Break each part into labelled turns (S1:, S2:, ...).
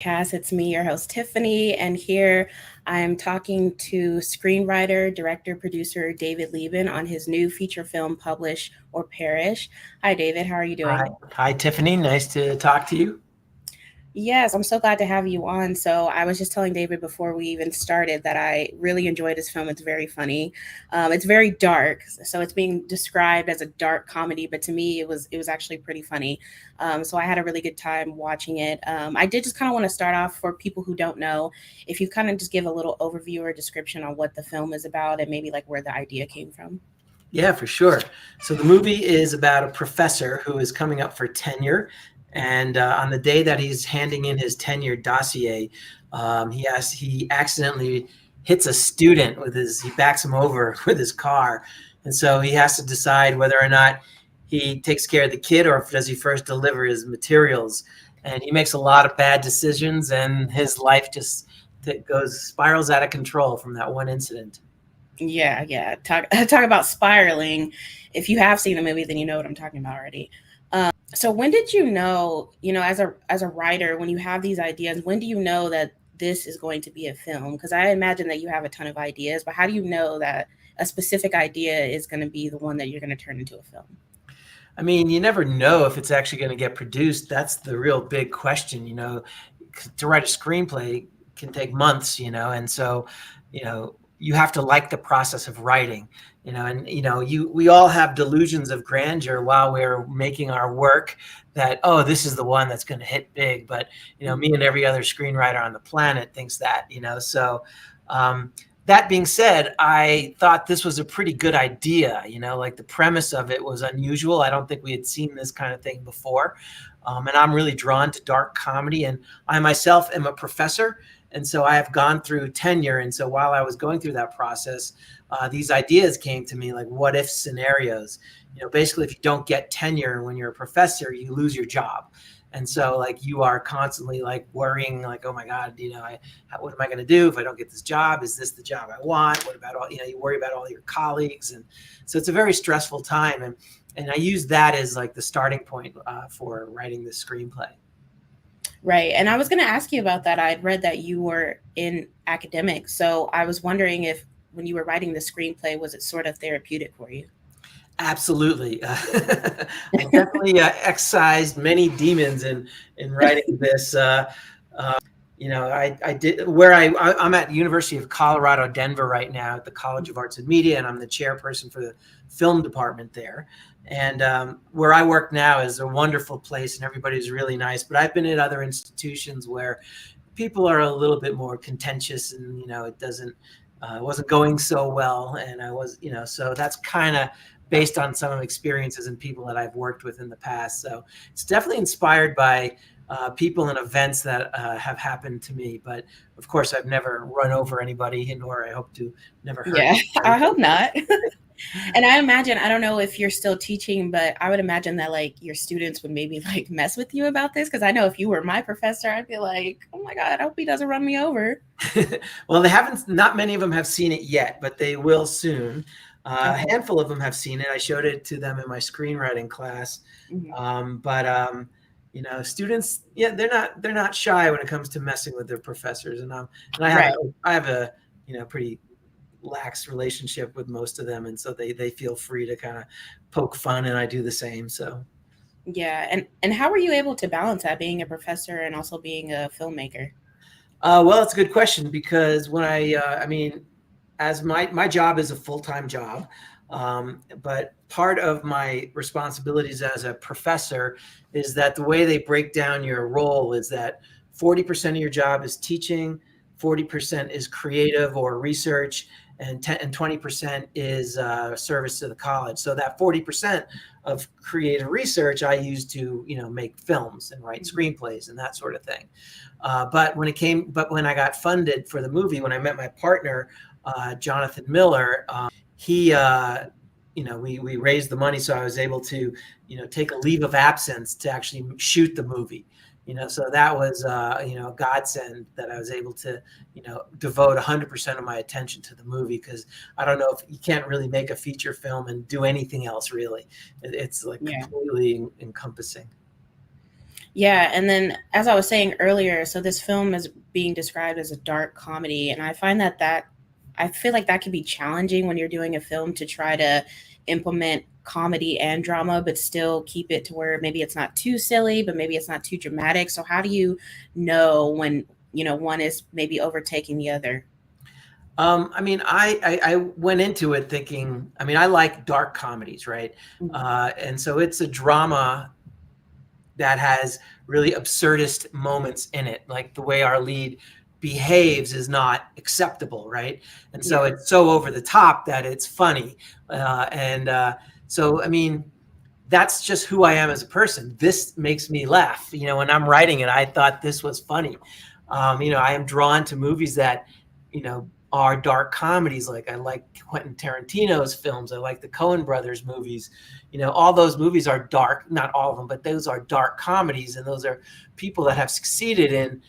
S1: podcast. It's me, your host, Tiffany, and here I am talking to screenwriter, director, producer David Liban on his new feature film, Publish or Perish. Hi, David. How are you
S2: Hi,
S1: doing?
S2: hi, Tiffany. Nice to talk to you.
S1: Yes, I'm so glad to have you on. So, I was just telling David before we even started that I really enjoyed this film. It's very funny. It's very dark, so it's being described as a dark comedy, but to me, it was actually pretty funny. So, I had a really good time watching it. I did just kind of want to start off for people who don't know, if you kind of just give a little overview or description on what the film is about and maybe like where the idea came from.
S2: Yeah, for sure. So the movie is about a professor who is coming up for tenure, and on the day that he's handing in his tenure dossier, he accidentally hits a student with his. He backs him over with his car, and so he has to decide whether or not he takes care of the kid or if does he first deliver his materials. And he makes a lot of bad decisions, and his life just goes spirals out of control from that one incident.
S1: Yeah, yeah. Talk about spiraling. If you have seen the movie, then you know what I'm talking about already. So when did you know, as a writer, when you have these ideas, when do you know that this is going to be a film? Because I imagine that you have a ton of ideas, but how do you know that a specific idea is going to be the one that you're going to turn into a film?
S2: I mean, you never know if it's actually going to get produced. That's the real big question. To write a screenplay can take months, and so, you have to like the process of writing, and, we all have delusions of grandeur while we're making our work that, oh, this is the one that's going to hit big. But, me and every other screenwriter on the planet thinks that, so, um, that being said, I thought this was a pretty good idea. Like the premise of it was unusual. I don't think we had seen this kind of thing before. And I'm really drawn to dark comedy. And I myself am a professor. And so I have gone through tenure. And so while I was going through that process, these ideas came to me like what if scenarios. Basically, if you don't get tenure when you're a professor, you lose your job. And so like you are constantly like worrying like, oh my God, what am I going to do if I don't get this job? Is this the job I want? What about all, you worry about all your colleagues. And so it's a very stressful time. And I use that as like the starting point for writing the screenplay.
S1: Right. And I was going to ask you about that. I'd read that you were in academics. So I was wondering if when you were writing the screenplay, was it sort of therapeutic for you?
S2: Absolutely. I definitely excised many demons in writing this. I did I'm at the University of Colorado, Denver right now at the College of Arts and Media, and I'm the chairperson for the film department there. And where I work now is a wonderful place, and everybody's really nice. But I've been at other institutions where people are a little bit more contentious, and it wasn't going so well, and I was, so that's kind of based on some of experiences and people that I've worked with in the past. So it's definitely inspired by people and events that have happened to me. But of course, I've never run over anybody, nor I hope to never hurt
S1: Yeah,
S2: anybody.
S1: I hope not. And I imagine, I don't know if you're still teaching, but I would imagine that like your students would maybe like mess with you about this. Cause I know if you were my professor, I'd be like, oh my God, I hope he doesn't run me over.
S2: Well, not many of them have seen it yet, but they will soon. A
S1: Okay.
S2: handful of them have seen it. I showed it to them in my screenwriting class.
S1: Mhm.
S2: But students, yeah, they're not shy when it comes to messing with their professors, and
S1: Right.
S2: I have a pretty lax relationship with most of them, and so they feel free to kind of poke fun, and I do the same. So,
S1: Yeah. And how were you able to balance that being a professor and also being a filmmaker?
S2: well, it's a good question because when I mean, as my job is a full-time job, but part of my responsibilities as a professor is that the way they break down your role is that 40% of your job is teaching, 40% is creative or research, and 20% is service to the college. So that 40% of creative research I use to make films and write
S1: Mhm.
S2: screenplays and that sort of thing. But when I got funded for the movie, when I met my partner, Jonathan Miller, he, we raised the money, so I was able to, take a leave of absence to actually shoot the movie. So that was, a godsend that I was able to, devote 100% of my attention to the movie because I don't know if you can't really make a feature film and do anything else really. It's like
S1: Yeah.
S2: completely encompassing.
S1: Yeah, and then as I was saying earlier, so this film is being described as a dark comedy, and I find that I feel like that can be challenging when you're doing a film to try to implement comedy and drama, but still keep it to where maybe it's not too silly, but maybe it's not too dramatic. So how do you know when one is maybe overtaking the other?
S2: I mean, I went into it thinking, I mean, I like dark comedies, right?
S1: Mhm.
S2: And so it's a drama that has really absurdist moments in it, like the way our lead behaves is not acceptable, right? And so
S1: Yeah.
S2: it's so over the top that it's funny. And so, I mean, that's just who I am as a person. This makes me laugh. When I'm writing it, I thought this was funny. I am drawn to movies that, are dark comedies. Like I like Quentin Tarantino's films. I like the Coen brothers movies. All those movies are dark, not all of them, but those are dark comedies. And those are people that have succeeded in,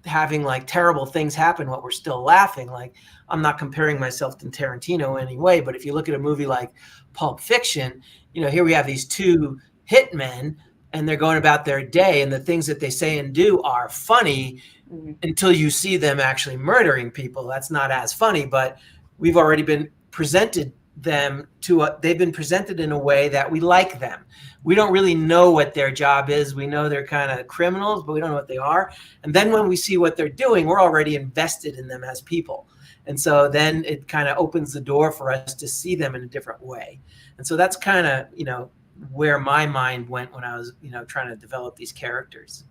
S2: having like terrible things happen while we're still laughing. Like I'm not comparing myself to Tarantino in any way, but if you look at a movie like Pulp Fiction, here we have these two hitmen and they're going about their day and the things that they say and do are funny
S1: Mhm.
S2: until you see them actually murdering people. That's not as funny, but we've already been presented they've been presented in a way that we like them. We don't really know what their job is. We know they're kind of criminals, but we don't know what they are. And then when we see what they're doing, we're already invested in them as people. And so then it kind of opens the door for us to see them in a different way. And so that's kind of, where my mind went when I was, trying to develop these characters.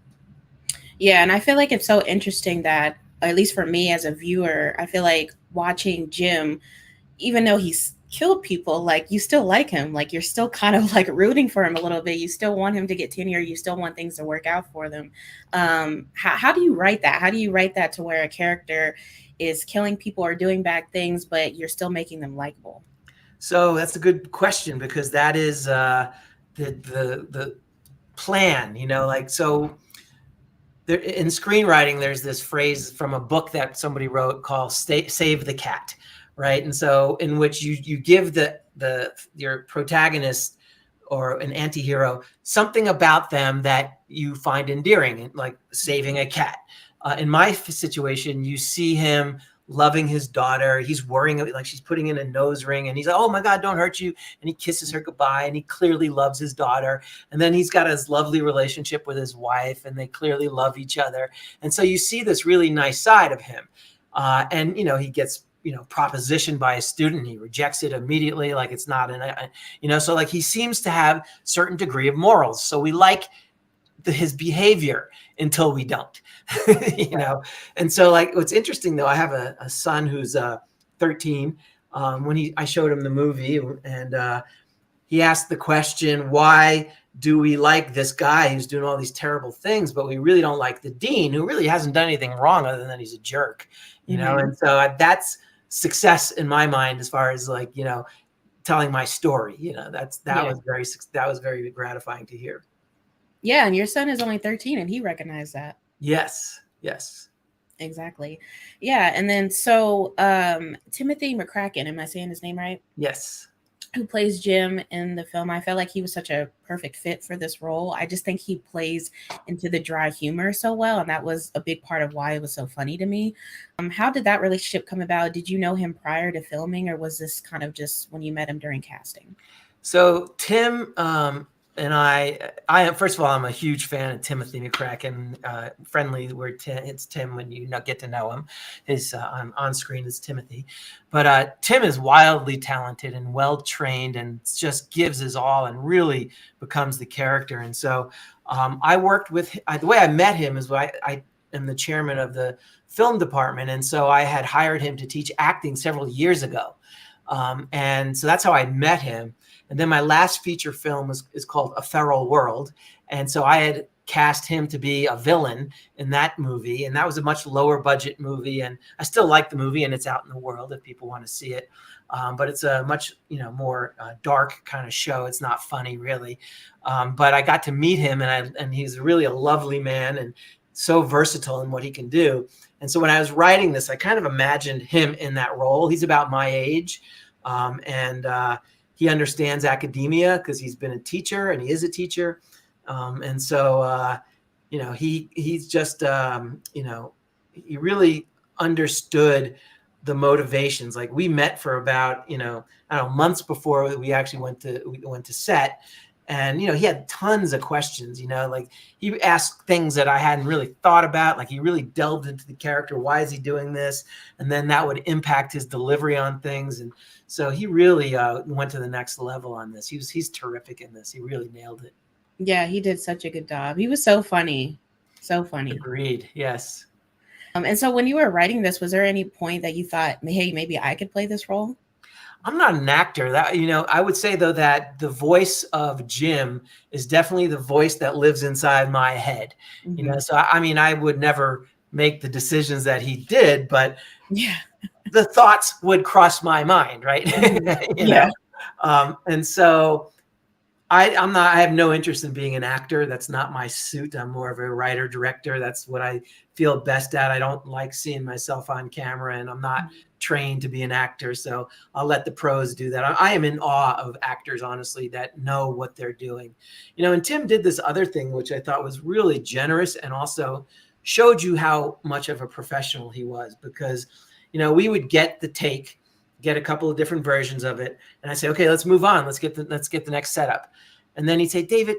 S1: Yeah, and I feel like it's so interesting that, at least for me as a viewer, I feel like watching Jim, even though he's killed people, like you still like him. Like you're still kind of like rooting for him a little bit. You still want him to get tenure. You still want things to work out for them. How do you write that? How do you write that to where a character is killing people or doing bad things, but you're still making them likable?
S2: So that's a good question because that is the plan, like so there, in screenwriting, there's this phrase from a book that somebody wrote called "Save the Cat," right? And so, in which you give your protagonist or an anti-hero something about them that you find endearing, like saving a cat. In my situation, you see him loving his daughter. He's worrying, like she's putting in a nose ring, and he's like, "Oh my God, don't hurt you!" And he kisses her goodbye, and he clearly loves his daughter. And then he's got his lovely relationship with his wife, and they clearly love each other. And so you see this really nice side of him. And he gets propositioned by a student. He rejects it immediately, like it's not so like he seems to have certain degree of morals. So we like his behavior until we don't, And so like what's interesting though, I have a son who's 13. When I showed him the movie and he asked the question, why do we like this guy who's doing all these terrible things, but we really don't like the dean who really hasn't done anything wrong other than he's a jerk,
S1: Mm-hmm.
S2: And so that's success in my mind as far as like, telling my story,
S1: Yeah.
S2: that was very gratifying to hear.
S1: Yeah, and your son is only 13 and he recognized that.
S2: Yes. Yes.
S1: Exactly. Yeah, and then so Timothy McCracken, am I saying his name right?
S2: Yes.
S1: Who plays Jim in the film? I felt like he was such a perfect fit for this role. I just think he plays into the dry humor so well, and that was a big part of why it was so funny to me. How did that relationship come about? Did you know him prior to filming, or was this kind of just when you met him during casting?
S2: So Tim and I am, first of all, I'm a huge fan of Timothy McCracken. Friendly word, it's Tim when you get to know him. His on screen is Timothy, but Tim is wildly talented and well trained, and just gives his all and really becomes the character. And so I worked with the way I met him is I am the chairman of the film department, and so I had hired him to teach acting several years ago, and so that's how I met him. And then my last feature film is called A Feral World. And so I had cast him to be a villain in that movie. And that was a much lower budget movie. And I still like the movie, and it's out in the world if people want to see it. But it's a much, more dark kind of show. It's not funny really. But I got to meet him, and he's really a lovely man and so versatile in what he can do. And so when I was writing this, I kind of imagined him in that role. He's about my age. And he understands academia because he's been a teacher and he is a teacher. And so, he's just, he really understood the motivations. Like we met for about, I don't know, months before we actually went to set. And, he had tons of questions, like he asked things that I hadn't really thought about. Like he really delved into the character. Why is he doing this? And then that would impact his delivery on things. And so he really went to the next level on this. He's terrific in this. He really nailed it.
S1: Yeah, he did such a good job. He was so funny. So funny.
S2: Agreed. Yes.
S1: And so when you were writing this, was there any point that you thought, hey, maybe I could play this role?
S2: I'm not an actor. That I would say though that the voice of Jim is definitely the voice that lives inside my head.
S1: Mm-hmm.
S2: So I mean, I would never make the decisions that he did, but
S1: Yeah.
S2: the thoughts would cross my mind, right?
S1: Mm-hmm.
S2: you
S1: Yeah.
S2: know, and so I'm not. I have no interest in being an actor. That's not my suit. I'm more of a writer director. That's what I feel best at. I don't like seeing myself on camera, and I'm not trained to be an actor. So I'll let the pros do that. I am in awe of actors, honestly, that know what they're doing. And Tim did this other thing, which I thought was really generous and also showed you how much of a professional he was, because we would get the take, get a couple of different versions of it, and I say, okay, let's move on. Let's get the next setup. And then he'd say, David,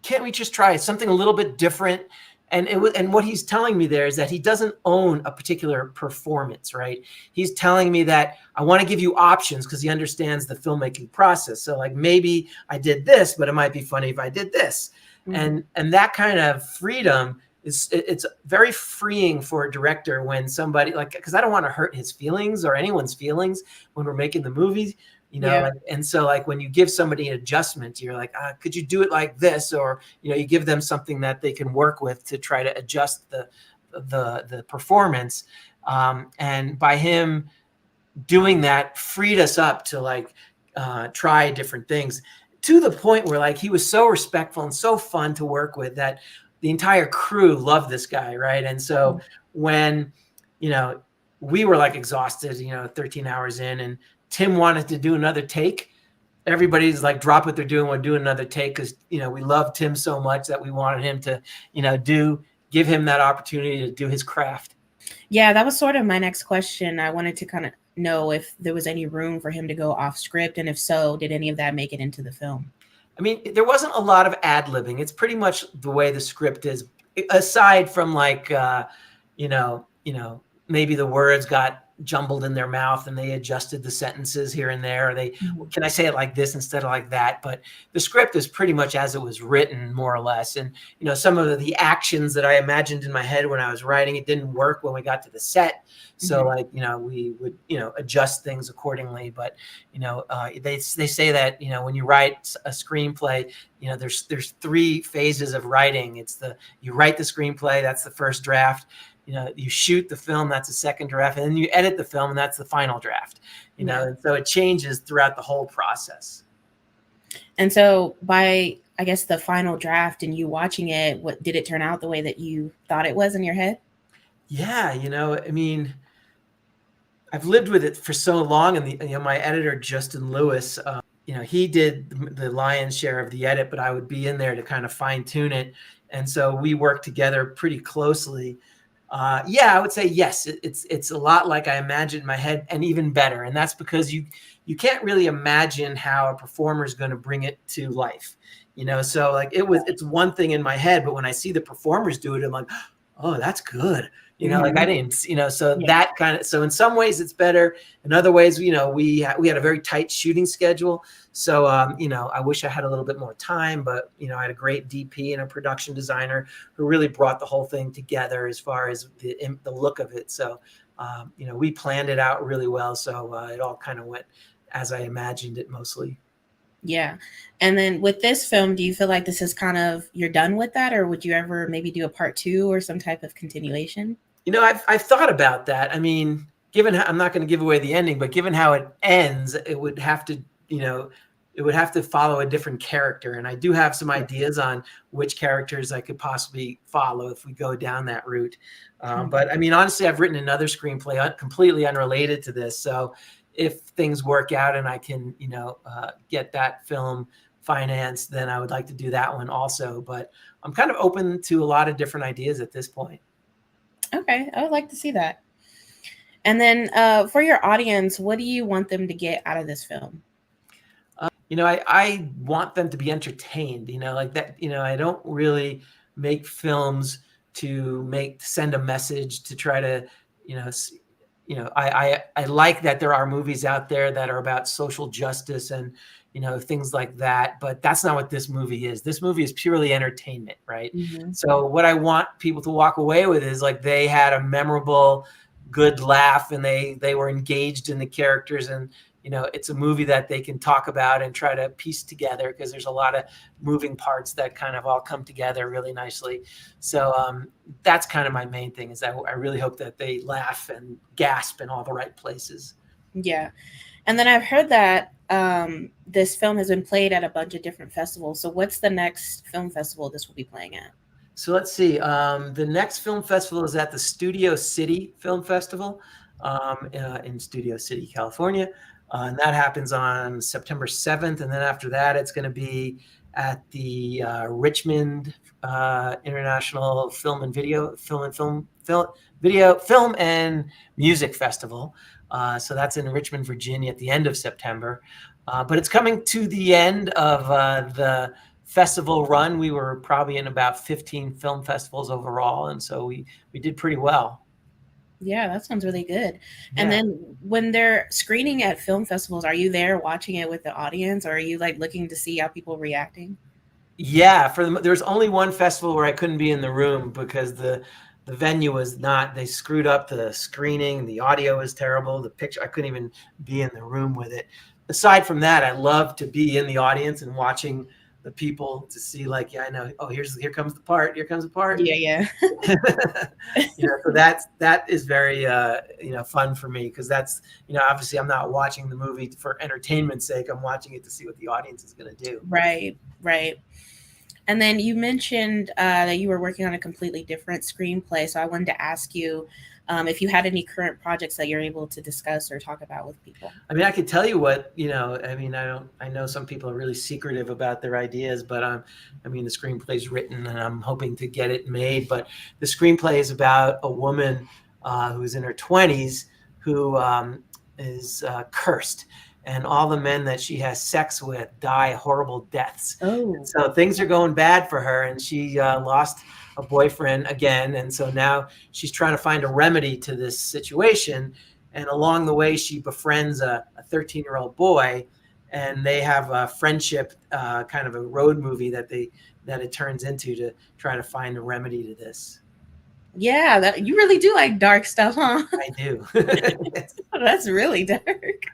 S2: can't we just try something a little bit different? And what he's telling me there is that he doesn't own a particular performance, right? He's telling me that I want to give you options because he understands the filmmaking process. So like maybe I did this, but it might be funny if I did this.
S1: Mm-hmm.
S2: And that kind of freedom it's very freeing for a director when somebody because I don't want to hurt his feelings or anyone's feelings when we're making the movies,
S1: Yeah.
S2: and so like when you give somebody an adjustment, you're like, could you do it like this? Or, you give them something that they can work with to try to adjust the performance. And by him doing that freed us up to try different things to the point where he was so respectful and so fun to work with that the entire crew loved this guy. Right. And so when, we were exhausted, 13 hours in, and Tim wanted to do another take, everybody's drop what they're doing, we'll do another take. Cause we loved Tim so much that we wanted him to, give him that opportunity to do his craft.
S1: Yeah, that was sort of my next question. I wanted to kind of know if there was any room for him to go off script. And if so, did any of that make it into the film?
S2: I mean, there wasn't a lot of ad-libbing. It's pretty much the way the script is, aside from maybe the words got jumbled in their mouth and they adjusted the sentences here and there. Or can I say it like this instead of like that? But the script is pretty much as it was written, more or less. And, some of the actions that I imagined in my head when I was writing, it didn't work when we got to the set. So we would, adjust things accordingly. But, they say that, when you write a screenplay, there's 3 phases of writing. You write the screenplay, that's the first draft. You shoot the film, that's the second draft, and then you edit the film, and that's the final draft. And so it changes throughout the whole process.
S1: And so by, I guess, the final draft and you watching it, what did it turn out the way that you thought it was in your head?
S2: Yeah, I mean, I've lived with it for so long, and my editor Justin Lewis, he did the lion's share of the edit, but I would be in there to kind of fine tune it, and so we worked together pretty closely. I would say yes. It's a lot like I imagined in my head, and even better. And that's because you can't really imagine how a performer is going to bring it to life. So it's one thing in my head, but when I see the performers do it, I'm like, oh, that's good. I didn't, that kind of, so in some ways it's better. In other ways, we had a very tight shooting schedule. So, I wish I had a little bit more time, but, I had a great DP and a production designer who really brought the whole thing together as far as the look of it. So, we planned it out really well. So it all kind of went as I imagined it mostly.
S1: Yeah. And then with this film, do you feel like this is kind of, you're done with that? Or would you ever maybe do a part 2 or some type of continuation?
S2: I've thought about that. I mean, given how, I'm not going to give away the ending, but given how it ends, it would have to follow a different character. And I do have some ideas on which characters I could possibly follow if we go down that route. But I mean, honestly, I've written another screenplay completely unrelated to this. So if things work out and I can, get that film finance, then I would like to do that one also. But I'm kind of open to a lot of different ideas at this point.
S1: Okay, I would like to see that. And then for your audience, what do you want them to get out of this film?
S2: I want them to be entertained, like that. I don't really make films to send a message to try to, I like that there are movies out there that are about social justice and, things like that. But that's not what this movie is. This movie is purely entertainment, right?
S1: Mm-hmm.
S2: So what I want people to walk away with is like they had a memorable, good laugh, and they were engaged in the characters, and it's a movie that they can talk about and try to piece together, because there's a lot of moving parts that kind of all come together really nicely. So that's kind of my main thing, is that I really hope that they laugh and gasp in all the right places.
S1: Yeah. And then I've heard that this film has been played at a bunch of different festivals. So what's the next film festival this will be playing at?
S2: So let's see. The next film festival is at the Studio City Film Festival in Studio City, California. And that happens on September 7th. And then after that, it's going to be at the Richmond International Film and Music Festival. So that's in Richmond, Virginia at the end of September. But it's coming to the end of the festival run. We were probably in about 15 film festivals overall. And so we did pretty well.
S1: Yeah, that sounds really good.
S2: Yeah.
S1: And then when they're screening at film festivals, are you there watching it with the audience, or are you like looking to see how people are reacting?
S2: Yeah, there's only one festival where I couldn't be in the room because the venue was not, they screwed up the screening, the audio was terrible, the picture, I couldn't even be in the room with it. Aside from that, I love to be in the audience and watching the people to see, like, yeah, I know, oh, here comes the part, here comes the part.
S1: Yeah.
S2: So that is very fun for me, because that's, obviously I'm not watching the movie for entertainment's sake. I'm watching it to see what the audience is going to do.
S1: Right. And then you mentioned that you were working on a completely different screenplay. So I wanted to ask you if you had any current projects that you're able to discuss or talk about with people.
S2: I mean, I could tell you what, I know some people are really secretive about their ideas, but the screenplay's written and I'm hoping to get it made. But the screenplay is about a woman who's in her 20s who is cursed. And all the men that she has sex with die horrible deaths.
S1: Oh.
S2: So things are going bad for her, and she lost a boyfriend again. And so now she's trying to find a remedy to this situation. And along the way, she befriends a 13-year-old boy, and they have a friendship, kind of a road movie that it turns into, to try to find a remedy to this.
S1: Yeah, you really do like dark stuff, huh?
S2: I do.
S1: That's really dark.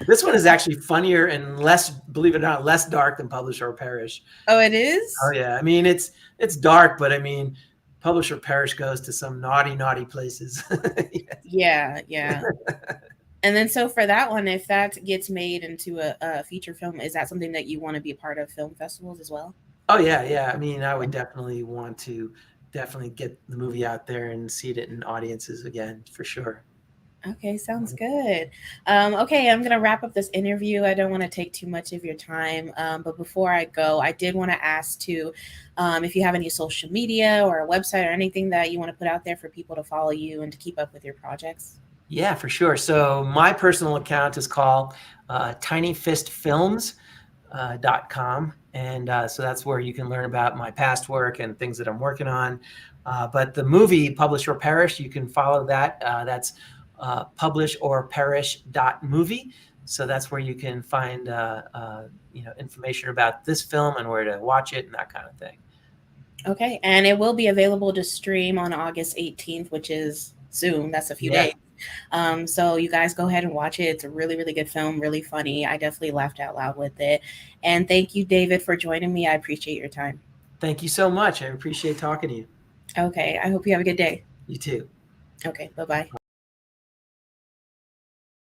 S2: This one is actually funnier and less, believe it or not, less dark than Publish or Perish.
S1: Oh, it is?
S2: Oh yeah. I mean, it's dark, but I mean, Publish or Perish goes to some naughty places.
S1: Yeah. And then so for that one, if that gets made into a feature film, is that something that you want to be a part of film festivals as well?
S2: Oh yeah. I mean, I would definitely want to get the movie out there and see it in audiences again, for sure.
S1: Okay, sounds good. Okay, I'm going to wrap up this interview. I don't want to take too much of your time. But before I go, I did want to ask too, if you have any social media or a website or anything that you want to put out there for people to follow you and to keep up with your projects.
S2: Yeah, for sure. So my personal account is called tinyfistfilms.com. And so that's where you can learn about my past work and things that I'm working on. But the movie Publish or Perish, you can follow that. That's publishorperish.movie. So that's where you can find information about this film and where to watch it and that kind of thing.
S1: Okay, and it will be available to stream on August 18th, which is soon. That's a few days. So you guys go ahead and watch it. It's a really, really good film, really funny. I definitely laughed out loud with it. And thank you, David, for joining me. I appreciate your time.
S2: Thank you so much. I appreciate talking to you.
S1: Okay, I hope you have a good day.
S2: You too.
S1: Okay, bye-bye.